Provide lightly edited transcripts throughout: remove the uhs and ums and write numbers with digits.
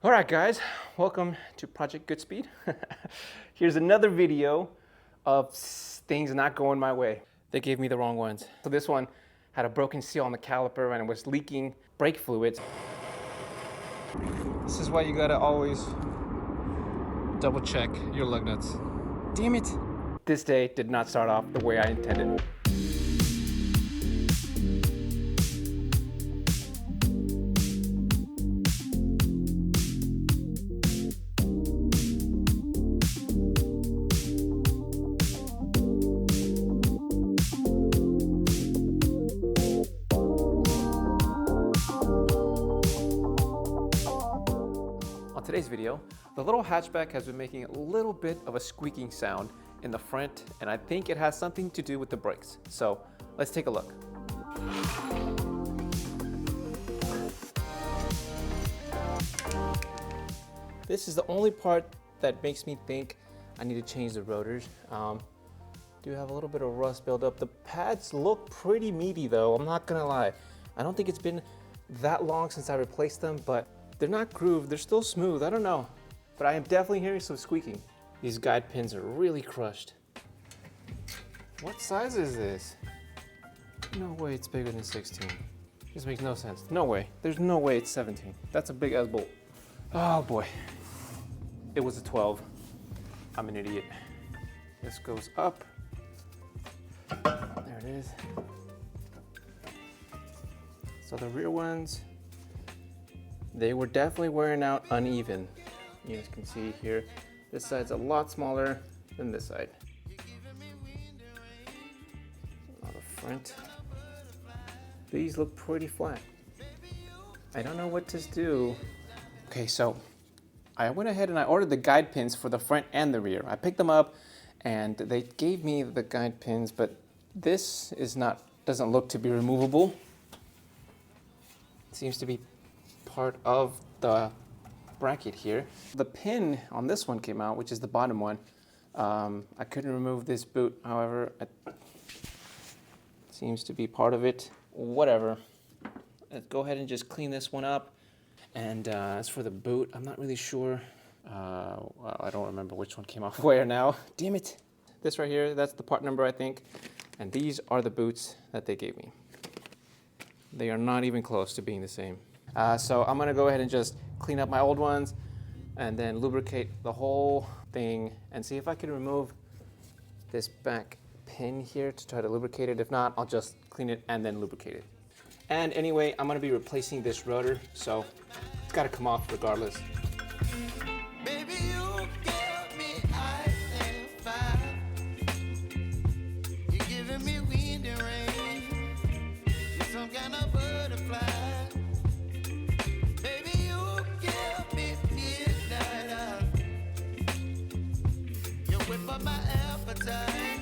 All right, guys, welcome to Project GoodSpeed. Here's another video of things not going my way. They gave me the wrong ones. So this one had a broken seal on the caliper and it was leaking brake fluids. This is why you gotta always double check your lug nuts. Damn it. This day did not start off the way I intended. On today's video, the little hatchback has been making a little bit of a squeaking sound in the front, and I think it has something to do with the brakes. So let's take a look. This is the only part that makes me think I need to change the rotors. Do have a little bit of rust buildup. The pads look pretty meaty though, I'm not gonna lie. I don't think it's been that long since I replaced them, but they're not grooved, they're still smooth, I don't know. But I am definitely hearing some squeaking. These guide pins are really crushed. What size is this? No way it's bigger than 16. This makes no sense. No way. There's no way it's 17. That's a big ass bolt. Oh boy. It was a 12. I'm an idiot. This goes up. There it is. So the rear ones, they were definitely wearing out uneven. You guys can see here, this side's a lot smaller than this side. On the front, these look pretty flat. I don't know what to do. Okay, so I went ahead and I ordered the guide pins for the front and the rear. I picked them up and they gave me the guide pins, but this doesn't look to be removable. It seems to be part of the bracket here. The pin on this one came out, which is the bottom one. I couldn't remove this boot, however, it seems to be part of it. Whatever. Let's go ahead and just clean this one up. And as for the boot, I'm not really sure. Well, I don't remember which one came off where now. Damn it. This right here, that's the part number, I think. And these are the boots that they gave me. They are not even close to being the same. So I'm gonna go ahead and just clean up my old ones and then lubricate the whole thing and see if I can remove this back pin here to try to lubricate it. If not, I'll just clean it and then lubricate it. And anyway, I'm gonna be replacing this rotor, so it's gotta come off regardless. Baby, you give me ice and fire. You're giving me wind and rain. You're some kind of butterfly. My appetite,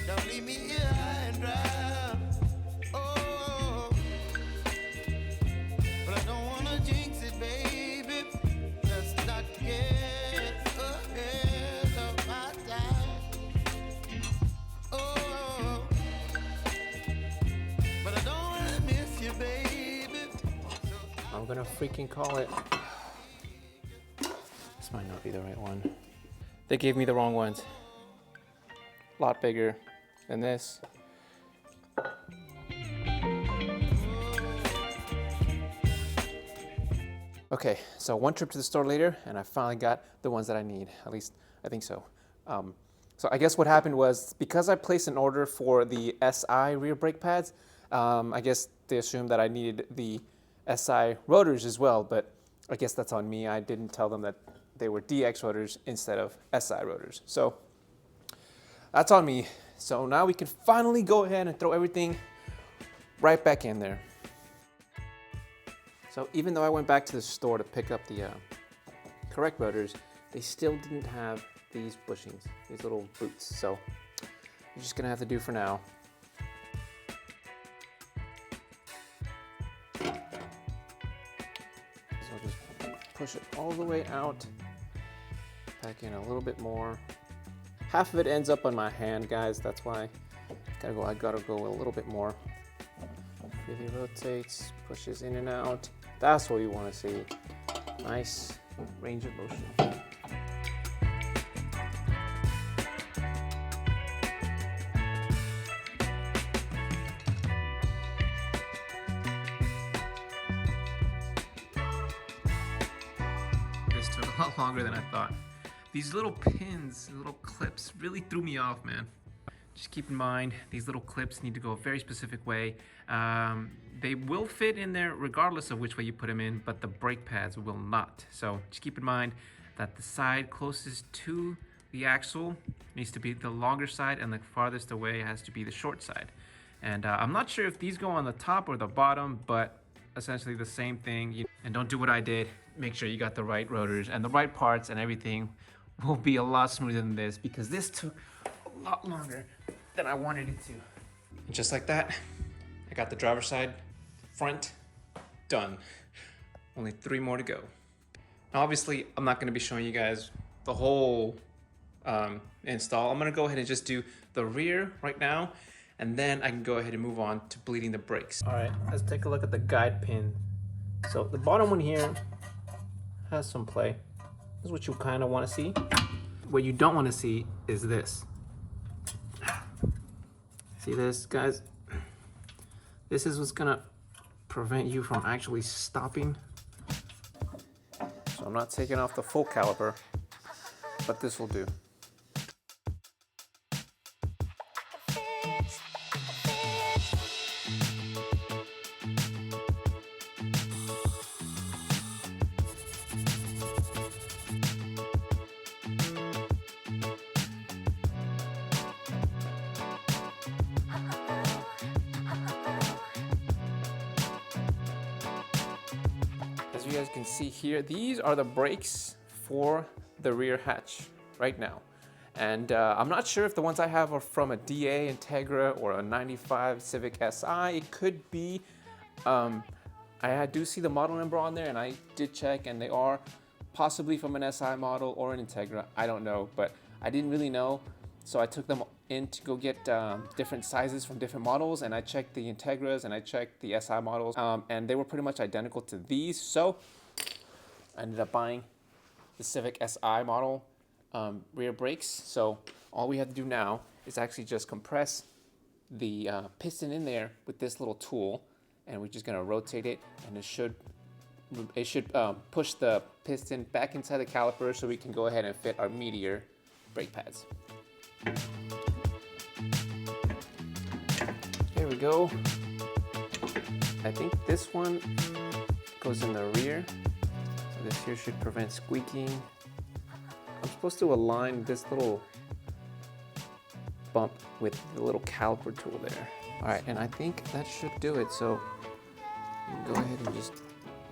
don't leave me here high and dry. Oh, but I don't wanna jinx it, baby. Let's not get ahead of my time. Oh, but I don't wanna miss you, baby. I'm gonna freaking call it. This might not be the right one. They gave me the wrong ones. A lot bigger than this. Okay, so one trip to the store later, and I finally got the ones that I need. At least, I think so. So I guess what happened was, because I placed an order for the SI rear brake pads, I guess they assumed that I needed the SI rotors as well, but I guess that's on me. I didn't tell them that they were DX rotors instead of SI rotors. So that's on me. So now we can finally go ahead and throw everything right back in there. So even though I went back to the store to pick up the correct rotors, they still didn't have these bushings, these little boots. So you're just gonna have to do for now. So just push it all the way out. Back in a little bit more. Half of it ends up on my hand, guys. That's why I gotta go a little bit more. Really rotates, pushes in and out. That's what you want to see. Nice range of motion. This took a lot longer than I thought. These little pins, little clips really threw me off, man. Just keep in mind, these little clips need to go a very specific way. They will fit in there regardless of which way you put them in, but the brake pads will not. So just keep in mind that the side closest to the axle needs to be the longer side, and the farthest away has to be the short side. And I'm not sure if these go on the top or the bottom, but essentially the same thing. And don't do what I did. Make sure you got the right rotors and the right parts, and everything will be a lot smoother than this, because this took a lot longer than I wanted it to. And just like that, I got the driver's side, front, done. Only 3 more to go. Now obviously, I'm not gonna be showing you guys the whole install. I'm gonna go ahead and just do the rear right now, and then I can go ahead and move on to bleeding the brakes. All right, let's take a look at the guide pin. So the bottom one here has some play. This is what you kind of want to see. What you don't want to see is this. See this, guys? This is what's gonna prevent you from actually stopping. So I'm not taking off the full caliper, but this will do. As you guys can see here, these are the brakes for the rear hatch right now. And I'm not sure if the ones I have are from a DA Integra or a 95 Civic SI. It could be. I do see the model number on there, and I did check, and they are possibly from an SI model or an Integra. I don't know, but I didn't really know. So I took them in to go get different sizes from different models, and I checked the Integras and I checked the SI models, and they were pretty much identical to these. So I ended up buying the Civic SI model rear brakes. So all we have to do now is actually just compress the piston in there with this little tool, and we're just gonna rotate it, and it should push the piston back inside the caliper so we can go ahead and fit our Meteor brake pads. There we go. I think this one goes in the rear. So this here should prevent squeaking. I'm supposed to align this little bump with the little caliper tool there. All right, and I think that should do it. So you can go ahead and just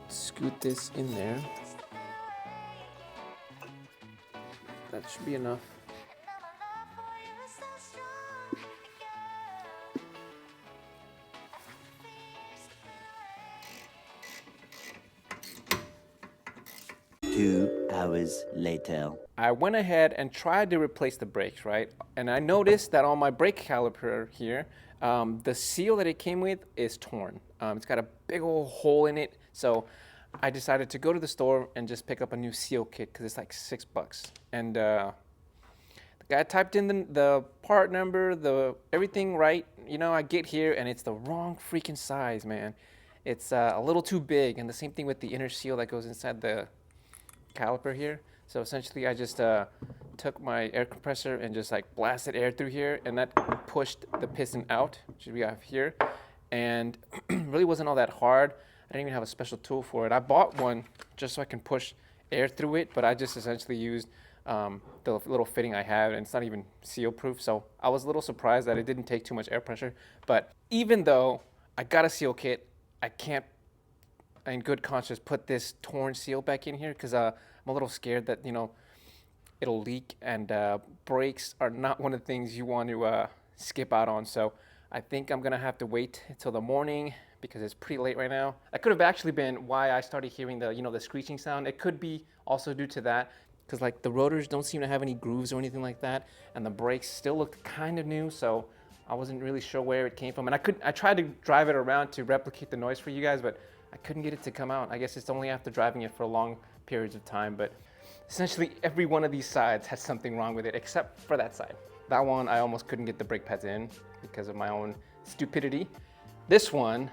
scoot this in there. That should be enough. Two hours later. I went ahead and tried to replace the brakes, right? And I noticed that on my brake caliper here, the seal that it came with is torn. It's got a big old hole in it. So I decided to go to the store and just pick up a new seal kit, because it's like $6. And the guy typed in the part number, everything right. You know, I get here and it's the wrong freaking size, man. It's a little too big. And the same thing with the inner seal that goes inside the caliper here. So essentially I just took my air compressor and just like blasted air through here, and that pushed the piston out, which we have here. And really wasn't all that hard. I didn't even have a special tool for it. I bought one just so I can push air through it, but I just essentially used the little fitting I have, and it's not even seal proof. So I was a little surprised that it didn't take too much air pressure. But even though I got a seal kit, I can't in good conscience put this torn seal back in here, because I'm a little scared that, you know, it'll leak, and brakes are not one of the things you want to skip out on. So I think I'm gonna have to wait until the morning, because it's pretty late right now. That could have actually been why I started hearing the, you know, the screeching sound. It could be also due to that, because like the rotors don't seem to have any grooves or anything like that, and the brakes still look kind of new. So I wasn't really sure where it came from, and I tried to drive it around to replicate the noise for you guys, but I couldn't get it to come out. I guess it's only after driving it for a long periods of time, but essentially every one of these sides has something wrong with it except for that side. That one, I almost couldn't get the brake pads in because of my own stupidity. This one,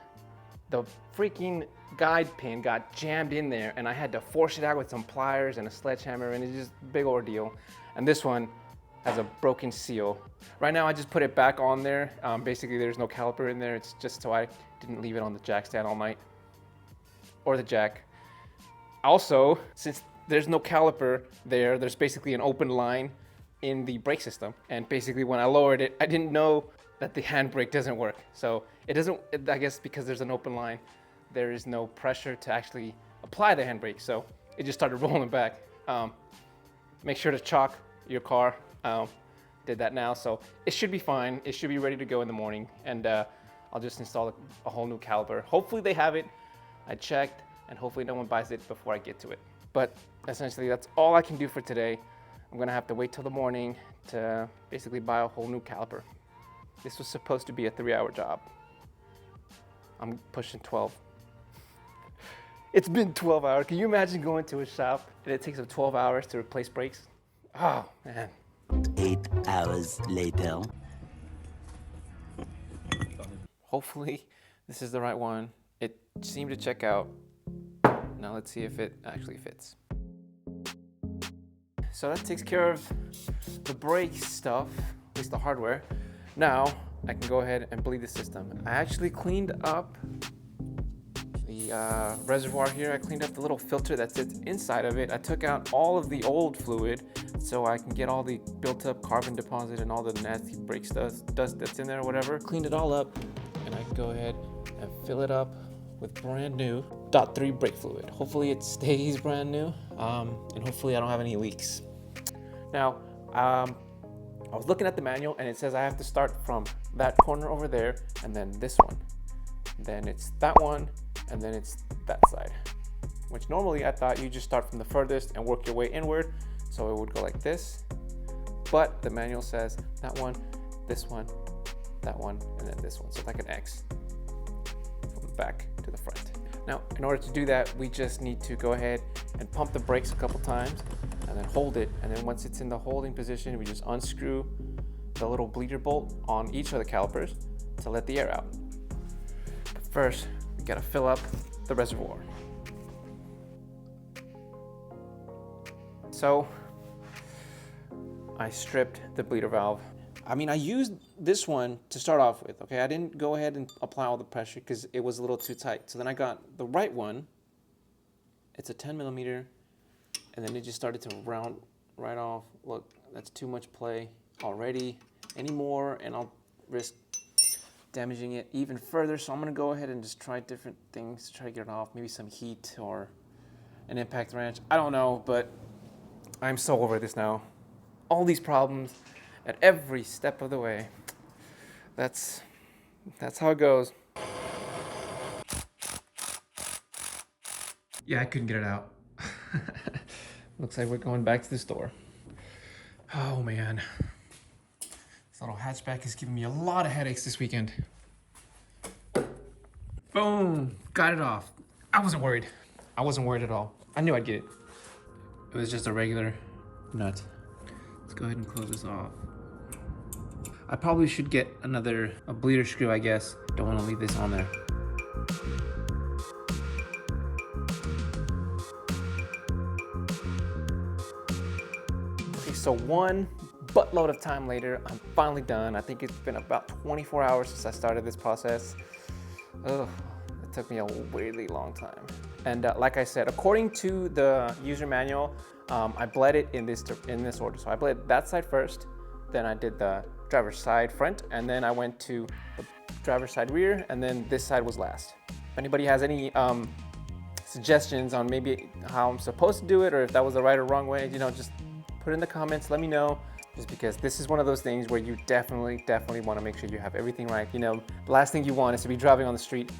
the freaking guide pin got jammed in there and I had to force it out with some pliers and a sledgehammer, and it's just a big ordeal. And this one has a broken seal. Right now I just put it back on there. Basically there's no caliper in there. It's just so I didn't leave it on the jack stand all night, or the jack. Also, since there's no caliper there, there's basically an open line in the brake system. And basically when I lowered it, I didn't know that the handbrake doesn't work. So it doesn't, I guess because there's an open line, there is no pressure to actually apply the handbrake. So it just started rolling back. Make sure to chalk your car. Did that now, so it should be fine. It should be ready to go in the morning, and I'll just install a whole new caliper. Hopefully they have it. I checked, and hopefully no one buys it before I get to it. But essentially that's all I can do for today. I'm gonna have to wait till the morning to basically buy a whole new caliper. This was supposed to be a 3-hour job. I'm pushing 12. It's been 12 hours. Can you imagine going to a shop and it takes them 12 hours to replace brakes? Oh, man. 8 hours later. Hopefully this is the right one. It seemed to check out. Now let's see if it actually fits. So that takes care of the brake stuff, at least the hardware. Now I can go ahead and bleed the system. I actually cleaned up the reservoir here. I cleaned up the little filter that sits inside of it. I took out all of the old fluid so I can get all the built up carbon deposit and all the nasty brake dust that's in there or whatever. Cleaned it all up, and I can go ahead and fill it up with brand new .3 brake fluid. Hopefully it stays brand new, and hopefully I don't have any leaks. Now, I was looking at the manual and it says I have to start from that corner over there and then this one. Then it's that one, and then it's that side. Which normally I thought you just start from the furthest and work your way inward. So it would go like this. But the manual says that one, this one, that one, and then this one. So it's like an X from the back to the front. Now, in order to do that, we just need to go ahead and pump the brakes a couple times and then hold it. And then once it's in the holding position, we just unscrew the little bleeder bolt on each of the calipers to let the air out. But first, we gotta fill up the reservoir. So, I stripped the bleeder valve. I mean, I used this one to start off with, okay? I didn't go ahead and apply all the pressure because it was a little too tight. So then I got the right one. It's a 10 millimeter, and then it just started to round right off. Look, that's too much play already. Any more, and I'll risk damaging it even further. So I'm gonna go ahead and just try different things to try to get it off. Maybe some heat or an impact wrench. I don't know, but I'm so over this now. All these problems at every step of the way. That's how it goes. Yeah, I couldn't get it out. Looks like we're going back to the store. Oh man. This little hatchback is giving me a lot of headaches this weekend. Boom, got it off. I wasn't worried. I wasn't worried at all. I knew I'd get it. It was just a regular nut. Let's go ahead and close this off. I probably should get a bleeder screw, I guess. Don't want to leave this on there. Okay, so one buttload of time later, I'm finally done. I think it's been about 24 hours since I started this process. Ugh, it took me a weirdly long time. And like I said, according to the user manual, I bled it in this order. So I bled that side first, then I did the driver's side front, and then I went to the driver's side rear, and then this side was last. If anybody has any suggestions on maybe how I'm supposed to do it, or if that was the right or wrong way, you know, just put it in the comments, let me know. Just because this is one of those things where you definitely want to make sure you have everything right. You know, the last thing you want is to be driving on the street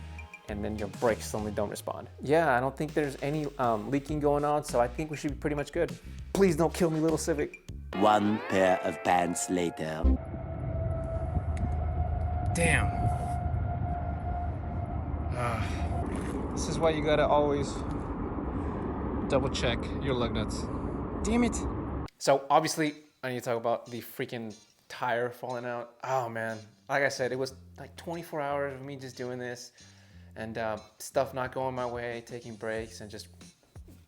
and then your brakes suddenly don't respond. Yeah, I don't think there's any leaking going on, so I think we should be pretty much good. Please don't kill me, little Civic. One pair of pants later. Damn. This is why you gotta always double check your lug nuts. Damn it. So obviously I need to talk about the freaking tire falling out. Oh man, like I said, it was like 24 hours of me just doing this and stuff not going my way, taking breaks and just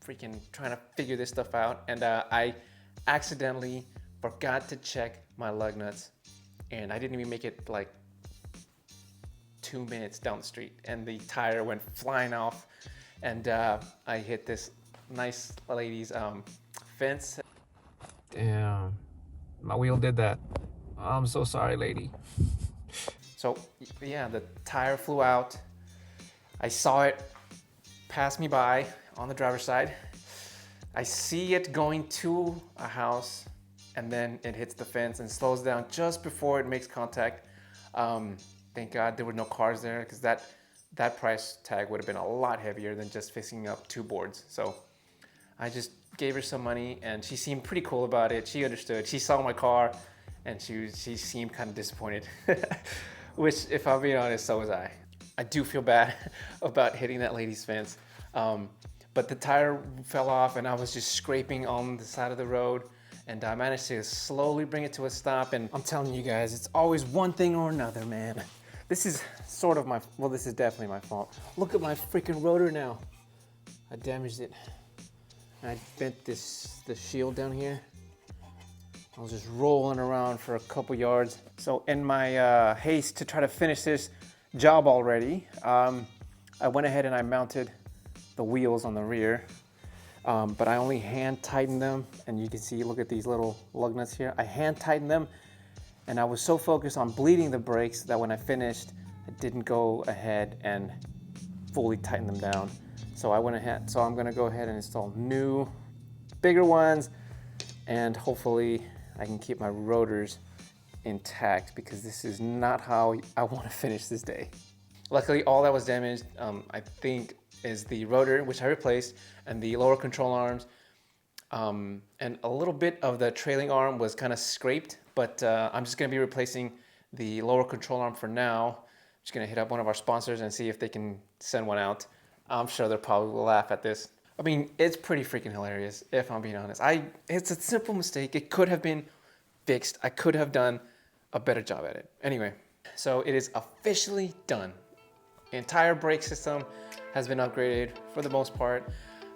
freaking trying to figure this stuff out. And I accidentally forgot to check my lug nuts and I didn't even make it like 2 minutes down the street and the tire went flying off and I hit this nice lady's fence. Damn, my wheel did that. I'm so sorry, lady. So yeah, the tire flew out. I saw it pass me by on the driver's side. I see it going to a house and then it hits the fence and slows down just before it makes contact. Thank God there were no cars there because that price tag would have been a lot heavier than just fixing up 2 boards. So I just gave her some money and she seemed pretty cool about it. She understood. She saw my car and she seemed kind of disappointed, which if I'm being honest, so was I. I do feel bad about hitting that lady's fence. But the tire fell off and I was just scraping on the side of the road and I managed to slowly bring it to a stop. And I'm telling you guys, it's always one thing or another, man. This is sort of my, well, this is definitely my fault. Look at my freaking rotor now. I damaged it. I bent the shield down here. I was just rolling around for a couple yards. So in my haste to try to finish this job already, I went ahead and I mounted the wheels on the rear, but I only hand tightened them. And you can see, look at these little lug nuts here. I hand tightened them and I was so focused on bleeding the brakes that when I finished, I didn't go ahead and fully tighten them down. So I went ahead, so I'm gonna go ahead and install new, bigger ones, and hopefully I can keep my rotors intact because this is not how I wanna finish this day. Luckily, all that was damaged, I think, is the rotor, which I replaced, and the lower control arms, and a little bit of the trailing arm was kind of scraped, but I'm just gonna be replacing the lower control arm for now. I'm just gonna hit up one of our sponsors and see if they can send one out. I'm sure they'll probably laugh at this. I mean, it's pretty freaking hilarious, if I'm being honest. It's a simple mistake. It could have been fixed. I could have done a better job at it. Anyway, so it is officially done. The entire brake system has been upgraded for the most part.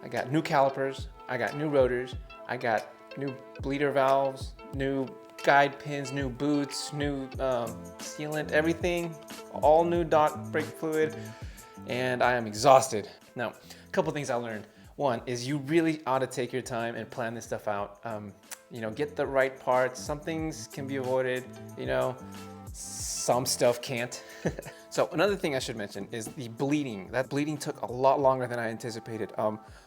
I got new calipers, I got new rotors, I got new bleeder valves, new guide pins, new boots, new sealant, everything, all new dot brake fluid, and I am exhausted. Now, a couple things I learned. One is you really ought to take your time and plan this stuff out. You know, get the right parts. Some things can be avoided, you know, some stuff can't. So another thing I should mention is the bleeding. That bleeding took a lot longer than I anticipated.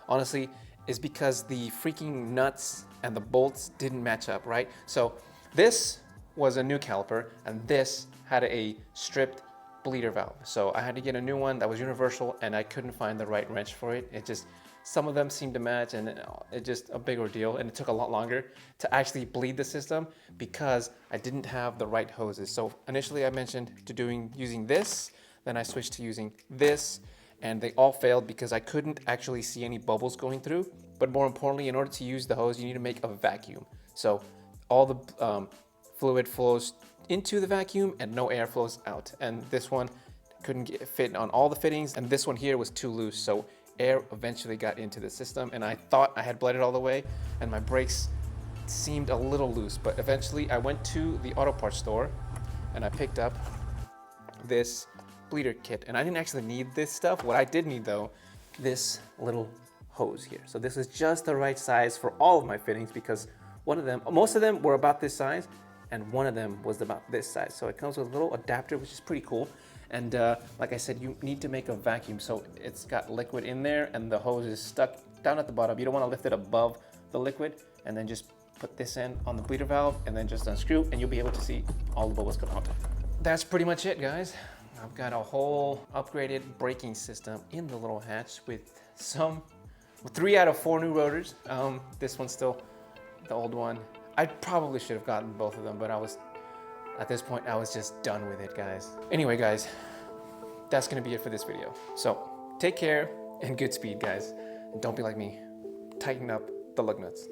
Honestly, is because the freaking nuts and the bolts didn't match up, right? So this was a new caliper and this had a stripped bleeder valve. So I had to get a new one that was universal and I couldn't find the right wrench for it. It just, some of them seemed to match and it just a big ordeal, and it took a lot longer to actually bleed the system because I didn't have the right hoses. So initially I mentioned using this, then I switched to using this, and they all failed because I couldn't actually see any bubbles going through. But more importantly, in order to use the hose, you need to make a vacuum. So all the fluid flows into the vacuum and no air flows out. And this one couldn't fit on all the fittings, and this one here was too loose. So air eventually got into the system, and I thought I had bled it all the way, and my brakes seemed a little loose. But eventually I went to the auto parts store and I picked up this bleeder kit, and I didn't actually need this stuff. What I did need though, this little hose here. So this is just the right size for all of my fittings because most of them were about this size, and one of them was about this size. So it comes with a little adapter, which is pretty cool. And like I said, you need to make a vacuum. So it's got liquid in there and the hose is stuck down at the bottom. You don't want to lift it above the liquid, and then just put this in on the bleeder valve and then just unscrew and you'll be able to see all the bubbles come out. That's pretty much it, guys. I've got a whole upgraded braking system in the little hatch with 3 out of 4 new rotors. This one's still the old one. I probably should have gotten both of them, but at this point, I was just done with it, guys. Anyway, guys, that's gonna be it for this video. So take care and good speed, guys. And don't be like me. tighten up the lug nuts.